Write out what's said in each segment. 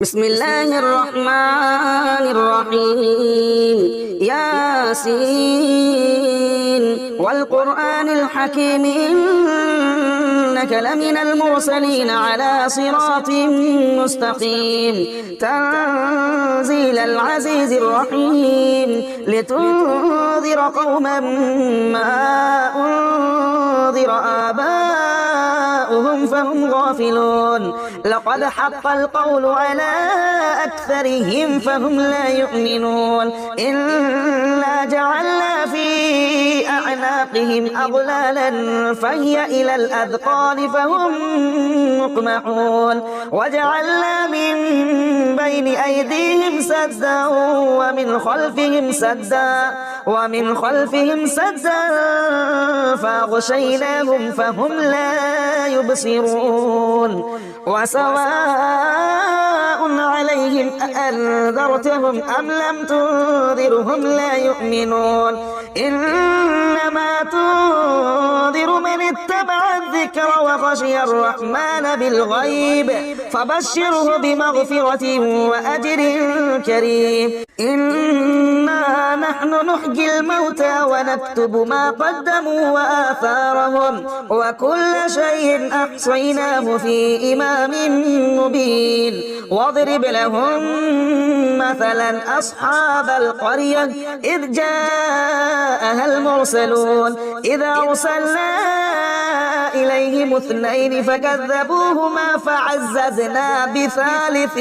بسم الله الرحمن الرحيم ياسين والقرآن الحكيم إنك لمن المرسلين على صراط مستقيم تنزيل العزيز الرحيم لتنذر قوما ما أنذر آباؤهم فهم غافلون لقد حق القول على أكثرهم فهم لا يؤمنون إنا جعلنا في أعناقهم أغلالا فهي إلى الأذقان فهم مقمحون وجعلنا من بين أيديهم سدا ومن خلفهم سدا فأغشيناهم فهم لا يبصرون وسواء عليهم أأنذرتهم أم لم تنذرهم لا يؤمنون إنما تنذر من اتبع الذكر وخشي الرحمن بالغيب فبشره بمغفرة وأجر كريم إنا نحن نحيي الموتى ونكتب ما قدموا وآثارهم وكل شيء أحصيناه في إمام مبين واضرب لهم مثلا أصحاب القرية إذ جاءها المرسلون إذا أرسلنا إليهم اثنين فكذبوهما فعززنا بثالث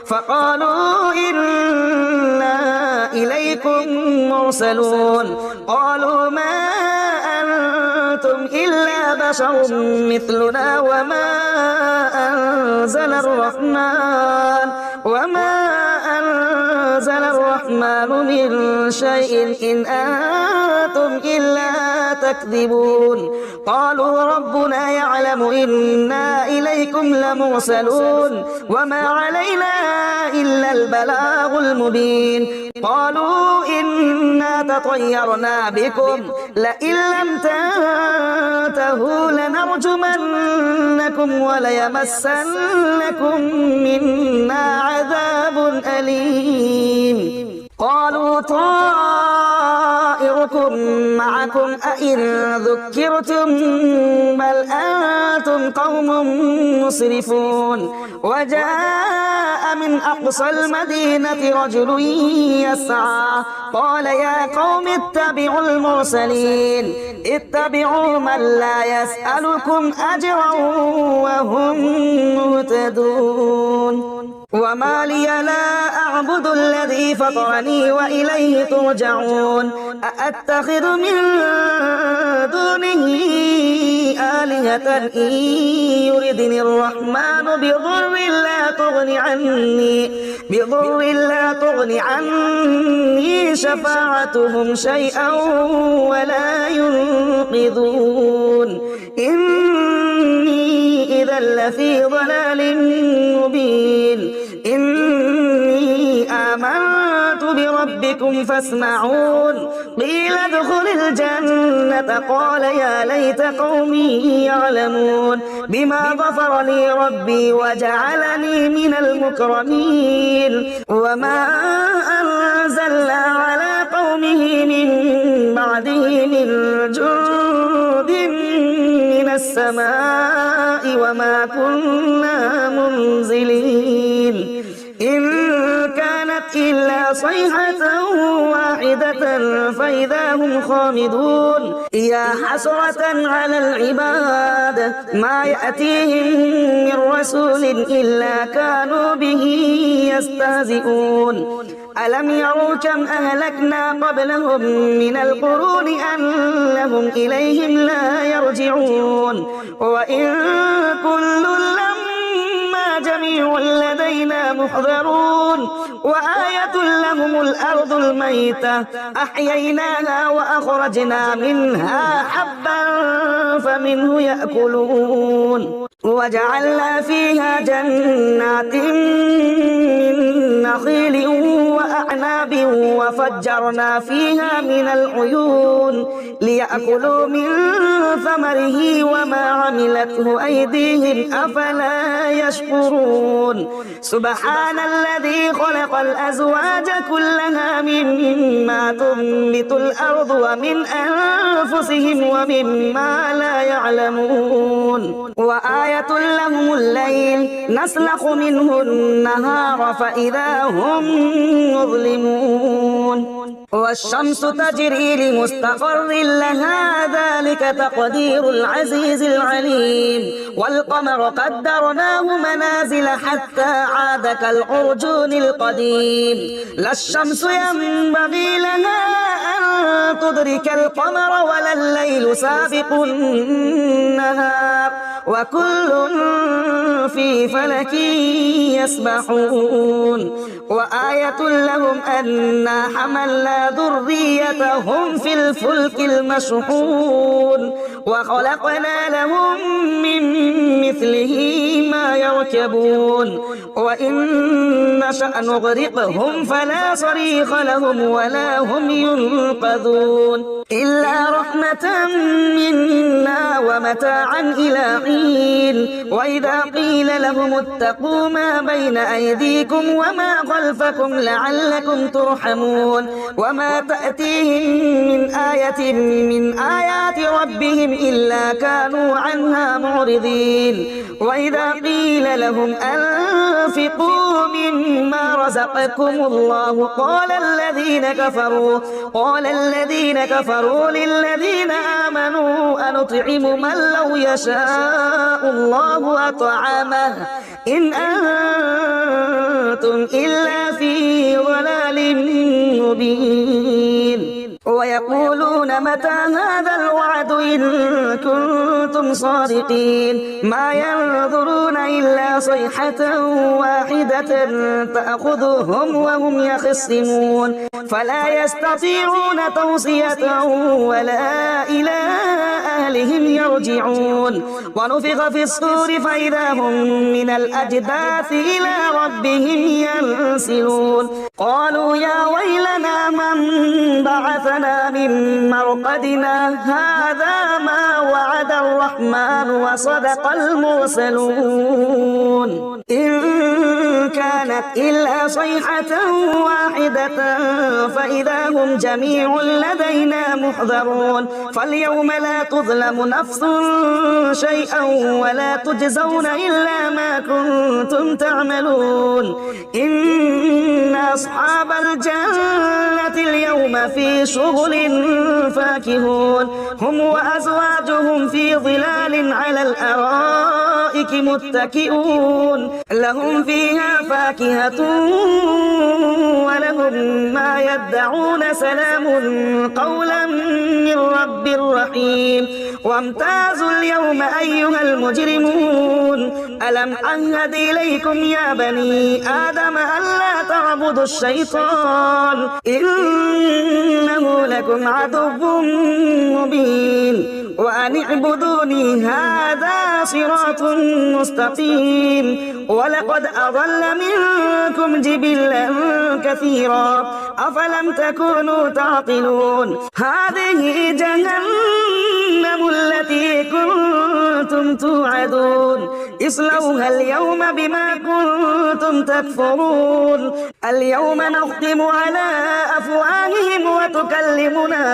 فقالوا إنا إليكم مرسلون قالوا ما أنتم إلا بشر مثلنا وما أنزل الرحمن من شيء إن أنتم إلا تكذبون قالوا ربنا يعلم إنا إليكم لمرسلون وما علينا إلا البلاغ المبين قالوا إنا تطيرنا بكم لئن لم تنتهوا لنرجمنكم وليمسنكم منا عذاب أليم قالوا طائركم معكم أئن ذكرتم بل أنتم قوم مسرفون وجاء من أقصى المدينة رجل يسعى قال يا قوم اتبعوا المرسلين اتبعوا من لا يسألكم أجرا وهم مهتدون وما لي لا أعبد الذي فطرني وإليه ترجعون أأتخذ من دونه آلهة إن يردني الرحمن بضر لا تغن عني شفاعتهم شيئا ولا ينقذون إني إذا لفي ضلال مبين إني آمنت بربكم فاسمعون قيل ادخل الجنة قال يا ليت قومي يعلمون بما غفر لي ربي وجعلني من المكرمين وما أنزلنا على قومه من بعده من جند من السماء وما كنا منزلين إن كانت إلا صيحة واحدة فإذا هم خامدون يا حسرة على العباد ما يأتيهم من رسول إلا كانوا به يستهزئون ألم يروا كم أهلكنا قبلهم من القرون أنهم إليهم لا يرجعون وإن كل جميع لدينا محضرون وآية لهم الأرض الميتة أحييناها وأخرجنا منها حبا فمنه يأكلون وجعلنا فيها جنات من نخيل وأعناب أعناب وفجرنا فيها من العيون ليأكلوا من ثمره وما عملته أيديهم أفلا يشكرون سبحان الذي خلق الأزواج كلها مما تنبت الأرض ومن أنفسهم ومما لا يعلمون وآية لهم الليل نسلخ منه النهار فإذا هم مظلمون والشمس تجري لمستقر لها ذلك تقدير العزيز العليم والقمر قدرناه منازل حتى عاد كالعرجون القديم لا الشمس ينبغي لها أن تدرك القمر ولا الليل سابق النهار وكل في فلك يسبحون وآية لهم أنا حملنا ذريتهم في الفلك المشحون وخلقنا لهم من مثله ما يركبون وإن نشأ نغرقهم فلا صريخ لهم ولا هم ينقذون إلا رحمة منا ومتاعا إلى حين وإذا قيل لهم اتقوا ما بين أيديكم وما خلفكم لعلكم ترحمون وما تأتيهم من آية من آيات ربهم إلا كانوا عنها معرضين وإذا قيل لهم أنفقوا مما رزقكم الله قال الذين كفروا للذين آمنوا أنطعم من لو يشاء الله أطعمه إن أنتم إلا في ضلال مبين ويقولون متى هذا الوعد إن كنتم صادقين ما ينظرون إلا صيحة واحدة تأخذهم وهم يخصمون فلا يستطيعون توصية ولا إلى أهلهم يرجعون ونفخ في الصور فإذا هم من الأجداث إلى ربهم ينسلون قالوا يا ويلنا من بعثنا من مرقدنا هذا ما وعد الرحمن وصدق المرسلون إن كانت إلا صيحة واحدة فإذا هم جميع لدينا محضرون فاليوم لا تظلم نفس شيئا ولا تجزون إلا ما كنتم تعملون إن أصحاب الجنة اليوم في شغل فاكهون هم وأزواجهم في ظلال على الأرائك متكئون لهم فيها فاكهة ولهم ما يدعون سلام قولا من رب رحيم وامتازوا اليوم أيها المجرمون ألم أعهد إليكم يا بني آدم ألا تعبدوا الشيطان إنه لكم عدو مبين وأن اعبدوني هذا صراط مستقيم ولقد أضل منكم جبلا كثيرا أفلم تكونوا تعقلون هذه جهنم التي كنتم توعدون اصلوها اليوم بما كنتم تكفرون اليوم نختم على أفواههم وتكلمنا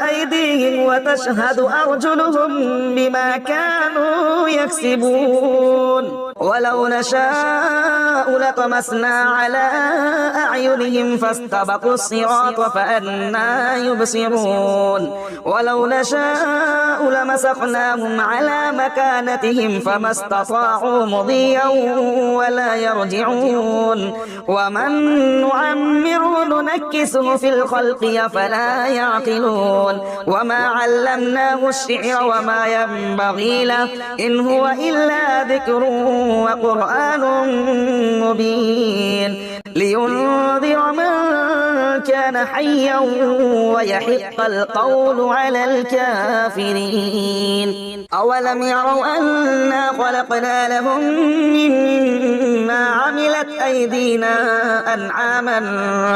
أيديهم وتشهد أرجلهم بما كانوا يكسبون ولو نشاء لطمسنا على أعينهم فاستبقوا الصراط فأنى يبصرون ولو نشاء لمسخناهم على مكانتهم فما استطاعوا مضيا ولا يرجعون ومن نعمره ننكسه في الخلق أفلا يعقلون وما علمناه الشعر وما ينبغي له إن هو إلا ذكر وقرآن مبين لينذر من كان حيا ويحق القول على الكافرين أولم يروا أنا خلقنا لهم مما عملت أيديهم بأيدينا أنعاما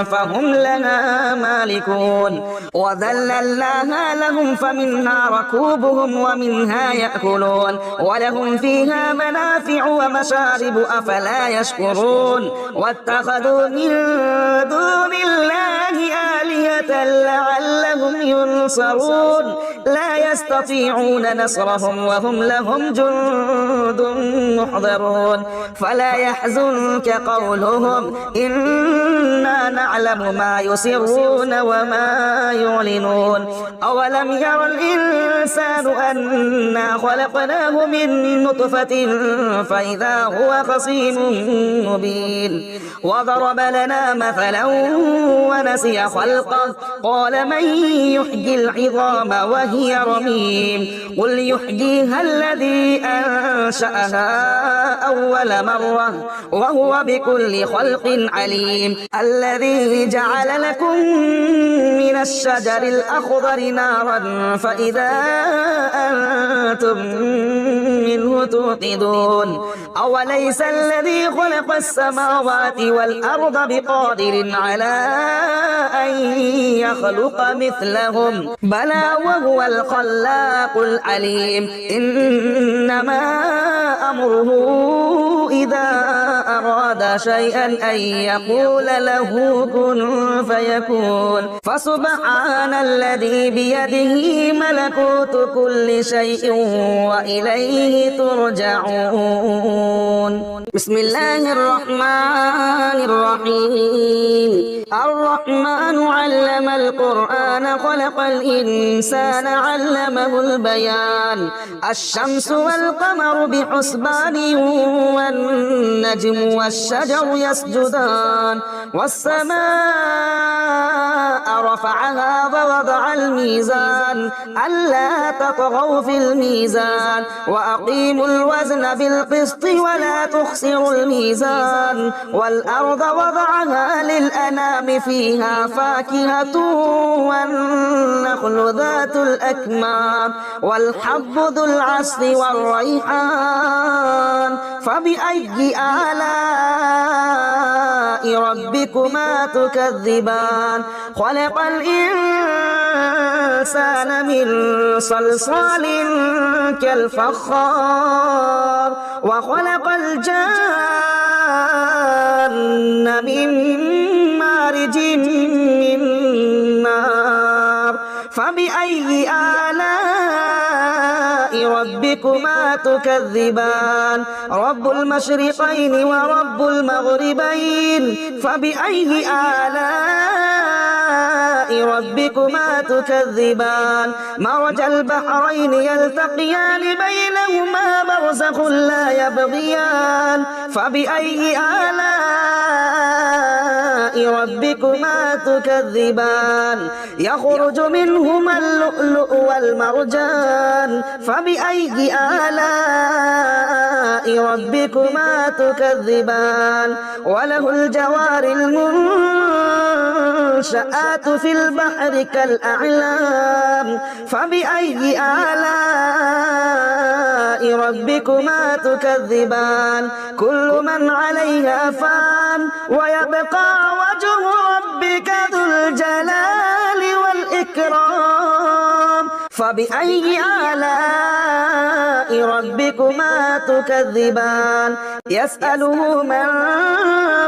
فهم لها مالكون وذللناها لهم فمنها ركوبهم ومنها يأكلون ولهم فيها منافع ومشارب أفلا يشكرون واتخذوا من دون الله آلهة لعلهم ينصرون لا يستطيعون نصرهم وهم لهم جند محضرون فلا يحزنك قولهم إنا نعلم ما يسرون وما يعلنون أولم ير الإنسان أنا خلقناه من نطفة فإذا هو خصيم مبين وضرب لنا مثلا ونسي خلقه قال من يحيي العظام وهي رميم قل يحييها الذي أنشأها أول مرة وهو بكل خلق عليم الذي جعل لكم من الشجر الأخضر نارا فإذا أنتم منه توقدون أوليس الذي خلق السماوات والأرض بقادر على أن يخلق مثلهم بلى وهو الخلاق العليم إنما أمره إذا أراد شيئا أن يقول له كن فيكون فسبحان الذي بيده ملكوت كل شيء وإليه ترجعون بسم الله الرحمن الرحيم الرحمن علم القرآن خلق الإنسان علمه البيان الشمس والقمر بحسبان والنجم والشجر يسجدان والسماء رفعها ووضع الميزان ألا تطغوا في الميزان وأقيموا الوزن بالقسط ولا تخسروا الميزان والأرض وضعها للأنام فيها فاكهة والنخل ذات الأكمام والحب ذو العصف والريحان فبأي آلاء ربكما تكذبان خلق الإنسان من صلصال كالفخار وخلق الجان من مارج من نار فبأي آلاء ربكما تكذبان رب المشرقين ورب المغربين فبأي آلاء ربكما تكذبان مرج البحرين يلتقيان بينهما برزخ لا يبغيان فبأي آلاء ربكما تكذبان يخرج منهما اللؤلؤ والمرجان فبأي آلاء ربكما تكذبان وله الجوار المنشآت في البحر كالأعلام فبأي آلاء ربكما تكذبان كل من عليها فان ويبقى وجه ربك ذو الجلال والإكرام فبأي آلاء ربكما تكذبان يسأله من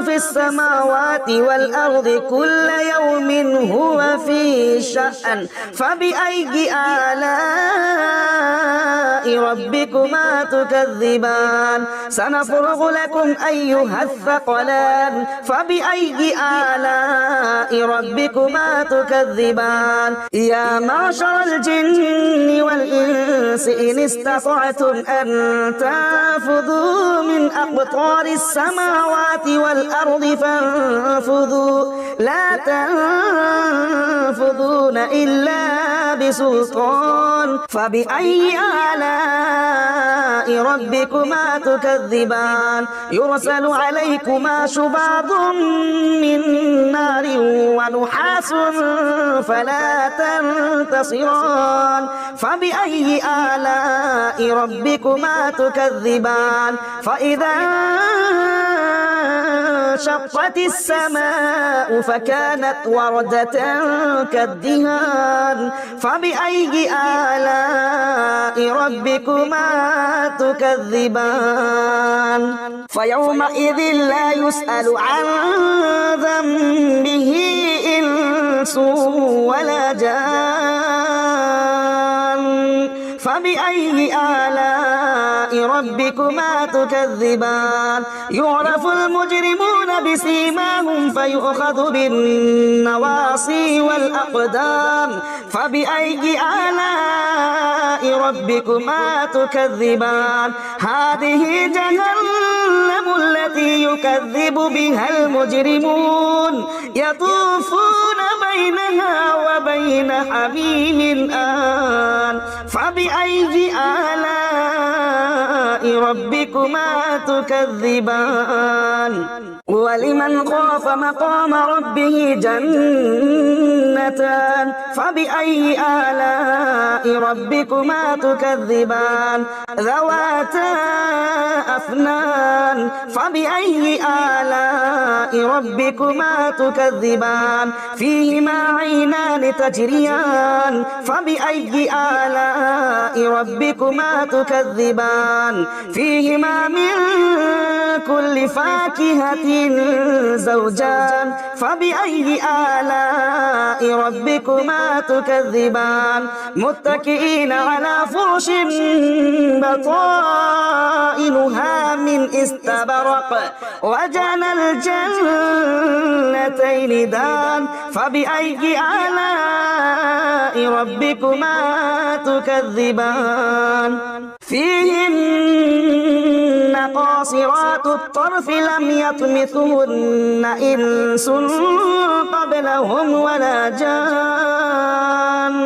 في السماوات والأرض كل يوم هو في شأن فبأي آلاء ربكما تكذبان سنفرغ لكم أيها الثقلان فبأي آلاء ربكما تكذبان يا معشر الجن والإنس إن استطعتم أن تنفذوا من أقطار السماوات والأرض فانفذوا لا تنفذون إلا بسلطان فبأي آلاء ربكما تكذبان يرسل عليكما شباب من نار ونحاس فلا تنتصران فبأي آلاء ربكما تكذبان فإذا وانشقت السماء فكانت وردة كالدهان فبأي آلاء ربكما تكذبان فيومئذ لا يسأل عن ذنبه إنس ولا جان فبأي آلاء ربكما تكذبان يعرف المجرمون بسيماهم فيؤخذ بالنواصي والأقدام فبأي آلاء ربكما تكذبان هذه جهنم التي يكذب بها المجرمون يطوفون بينها وبين حميم آن فبأي آلاء ربكما تكذبان ولمن خاف مقام ربه جنتان فبأي آلاء ربكما تكذبان ذواتا أفنان فبأي آلاء ربكما تكذبان فيهما عينان تجريان فبأي آلاء ربكما تكذبان فيهما من كل فاكهة زوجان فبأي آلاء ربكما تكذبان متكئين على فرش بطائنها من استبرق وجنى الجنتين دان فبأي آلاء ربكما تكذبان فيهن قاصرات الطرف لم يطمثهن إنس قبلهم ولا جان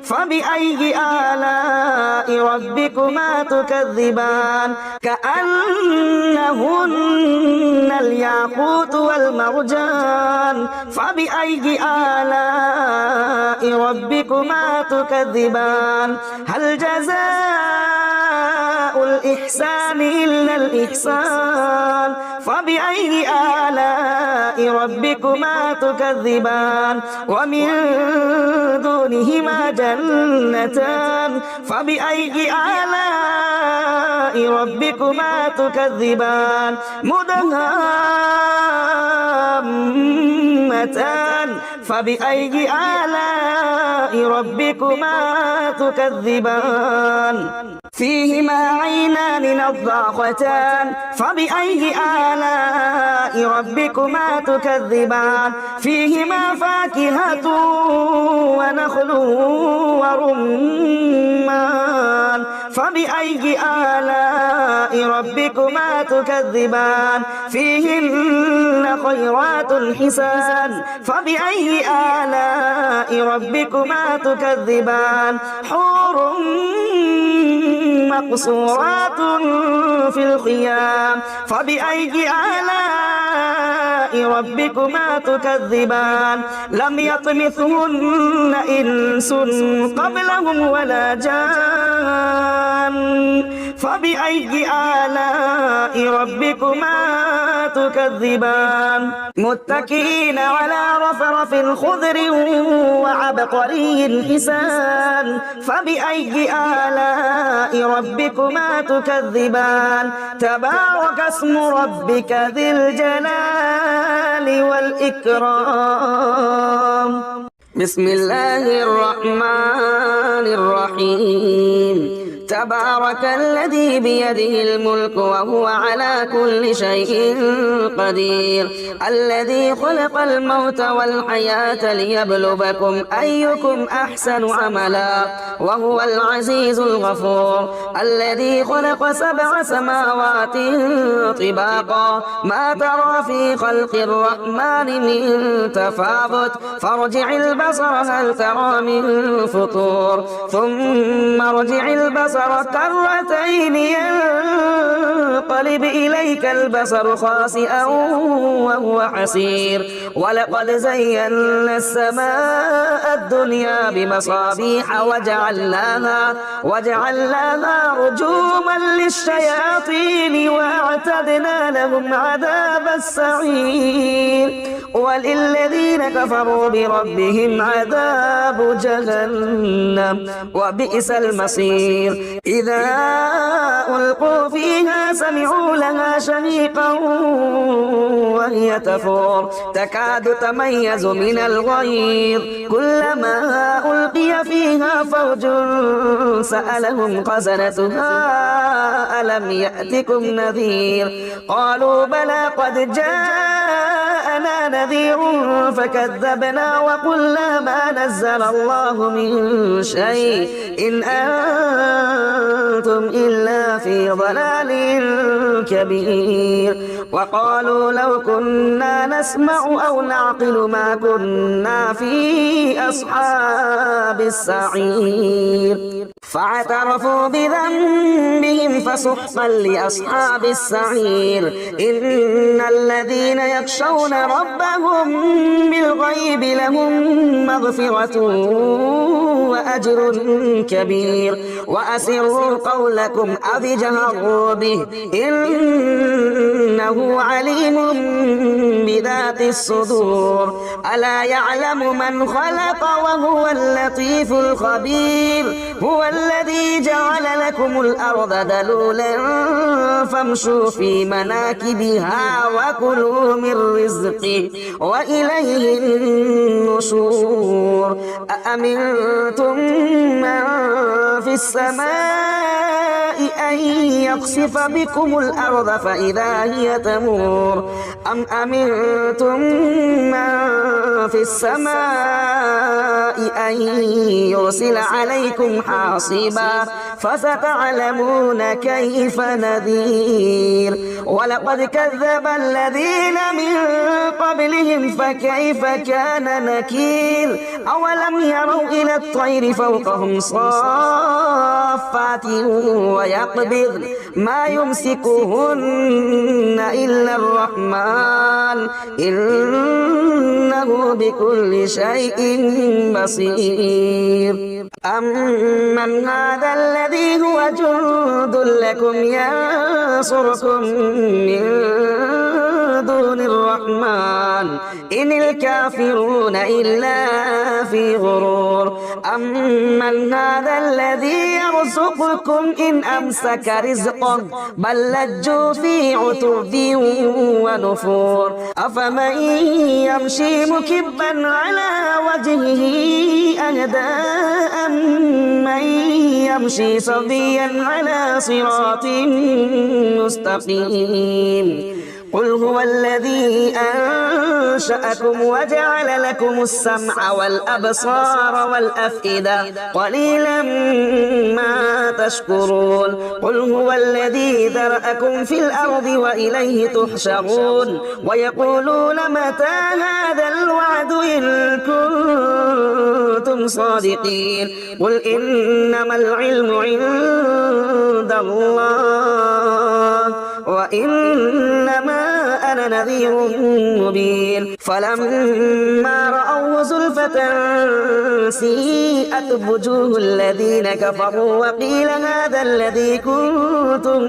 فبأي آلاء ربكما تكذبان كأنهن الياقوت والمرجان فبأي آلاء ربكما تكذبان هل جزاء الإحسان إلا الإحسان فبأي آلاء ربكما تكذبان ومن دونهما جنتان فبأي آلاء ربكما تكذبان مدهامتان فبأي آلاء ربكما تكذبان فيهما عينان نضاختان فبأي آلاء ربكما تكذبان فيهما فاكهة ونخل ورمان فبأي آلاء ربكما تكذبان فيهن خيرات حسان فبأي آلاء ربكما تكذبان حور مقصورات في الخيام فبأي آلاء ربكما تكذبان لم يطمثهن إنس قبلهم ولا جان فبأي آلاء ربكما تكذبان متكئين على رفرف خضر وعبقري حسان فبأي آلاء ربكما تكذبان تبارك اسم ربك ذي الجلال والإكرام بسم الله الرحمن الرحيم تبارك الذي بيده الملك وهو على كل شيء قدير الذي خلق الموت والحياة ليبلوكم أيكم أحسن عملا وهو العزيز الغفور الذي خلق 7 سماوات طباقا ما ترى في خلق الرحمن من تفاوت فارجع البصر هل ترى من فطور ثم ارجع البصر البصر كرتين ينقلب إليك البصر خاسئا وهو حسير ولقد زينا السماء الدنيا بمصابيح وجعلناها رجوما للشياطين وأعتدنا لهم عذاب السعير وللذين كفروا بربهم عذاب جهنم وبئس المصير إذا ألقوا فيها سمعوا لها شهيقا وهي تفور تكاد تميز من الغيظ كلما ألقي فيها فوج سألهم خزنتها ألم يأتكم نذير قالوا بلى قد جاءنا نذير فكذبنا وقلنا ما نزل الله من شيء إن أنتم إلا في ضلال كبير وقالوا لو كنا نسمع أو نعقل ما كنا في أصحاب السعير فاعترفوا بذنبهم فسحقا لأصحاب السعير إن الذين يخشون ربهم بالغيب لهم مغفرة وأجر كبير وأسروا قولكم أو اجهروا به إنه عليم بذات الصدور ألا يعلم من خلق وهو اللطيف الخبير هو الذي جعل لكم الأرض ذلولا فامشوا في مناكبها وكلوا من رزقه وإليه النشور أأمنتم من في السماء أن يخسف بكم الأرض فإذا هي تمور أم أمنتم من في السماء أن يرسل عليكم حاصبا فستعلمون كيف نذير ولقد كذب الذين من قبلهم فكيف كان نكير أولم يروا إلى الطير فوقهم صافات ويقبض ما يمسكهن إلا الرحمن إنه بكل شيء بصير أمن هذا الذي هو جند لكم ينصركم من دون الرحمن إن الكافرون إلا في غرور أمن هذا الذي يرزقكم إن أمسك رزقه بل لجوا في عتو ونفور أفمن يمشي مكبا على وجهه أهدى أمن يمشي صبيا على صراط مستقيم قل هو الذي أنشأكم وجعل لكم السمع والأبصار والأفئدة قليلا ما تشكرون قل هو الذي ذرأكم في الأرض وإليه تحشرون ويقولون متى هذا الوعد إن كنتم صادقين قل إنما العلم عند الله وإنما أنا نذير مبين فلما رأوه زلفة سيئت وجوه الذين كفروا وقيل هذا الذي كنتم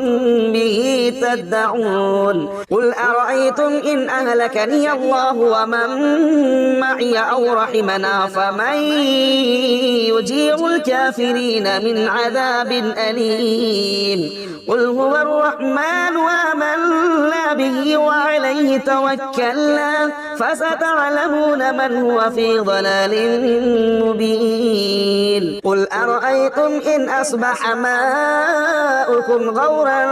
به تدعون قل أرأيتم إن أهلكني الله ومن معي أو رحمنا فمن يجير الكافرين من عذاب أليم قل هو الرحمن وآمنا به وعليه توكلنا فستعلمون من هو في ضلال مبين قل أرأيتم إن أصبح ماؤكم غورا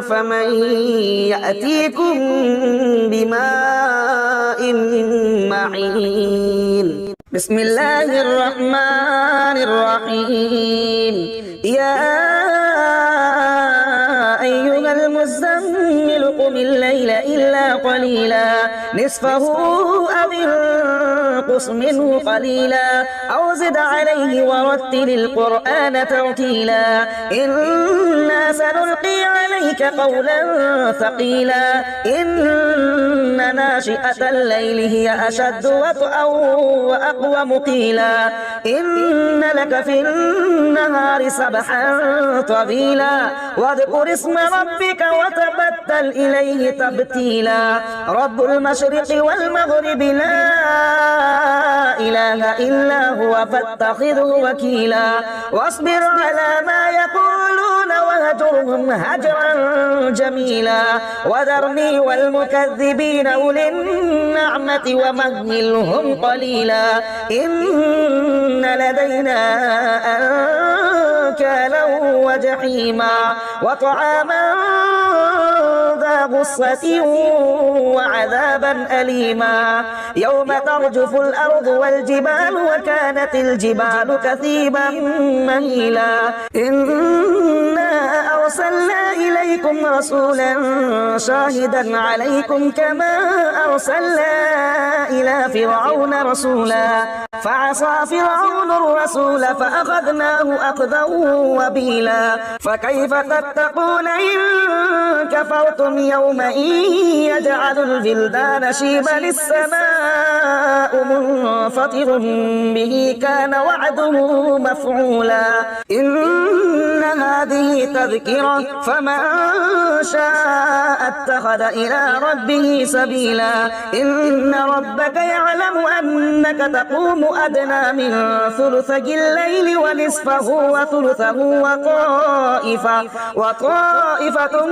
فمن يأتيكم بماء معين بسم الله الرحمن الرحيم يا أيها المزمل قم الليل الليل إلا قليلا نصفه أو انقص منه قليلا أو زد عليه ورتل القرآن ترتيلا إنا سنلقي عليك قولا ثقيلا إن ناشئة الليل هي أشد وطئا وأقوم قيلا إن لك في النهار سبحا طويلا واذكر اسم ربك وتبتل إليه تبتيلا رب المشرق والمغرب لا إله إلا هو فاتخذه وكيلا واصبر على ما يقولون وهجرهم هجرا جميلا وذرني والمكذبين أولي النعمة ومهلهم قليلا إن لدينا أنكالا وجحيما وطعاما ذا غصة وعذابا أليما يوم ترجف الأرض والجبال وكانت الجبال كثيبا مهيلا إنا أرسلنا إليكم رسولا شاهدا عليكم كما أرسلنا إلى فرعون رسولا فعصى فرعون الرسول فأخذناه أخذا وبيلا فكيف تتقون إن كفرتم يوما يجعل البلدان شيبا السماء منفطر به كان وعده مفعولا إن هذه تذكرة فمن شاء اتخذ إلى ربه سبيلا إن ربك يعلم أنك تقوم أدنى من ثلثي الليل ونصفه وثلثه وطائفة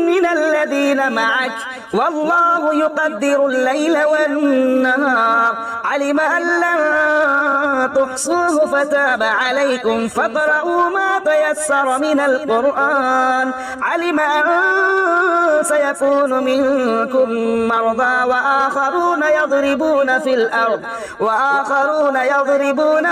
من الذين معك والله يقدر الليل والنهار علم أن لن تحصوه فتاب عليكم فاقرؤوا ما تيسر من القرآن علم أن سيكون منكم مرضى وآخرون يضربون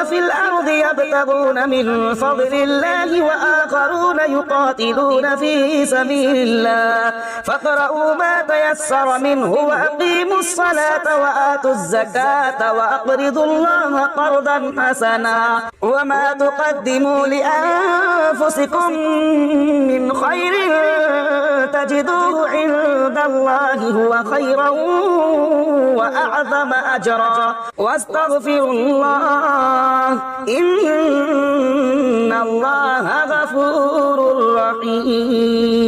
في الأرض يبتغون من فضل الله وآخرون يقاتلون في سبيل الله فاقرؤوا ما تيسر منه وأقيموا الصلاة وآتوا الزكاة وأقرضوا الله قرضا حسنا وما تقدموا لأنفسكم من خير تجدوه عند الله هو خيرا وأعظم أجرا واستغفروا الله إن الله غفور رحيم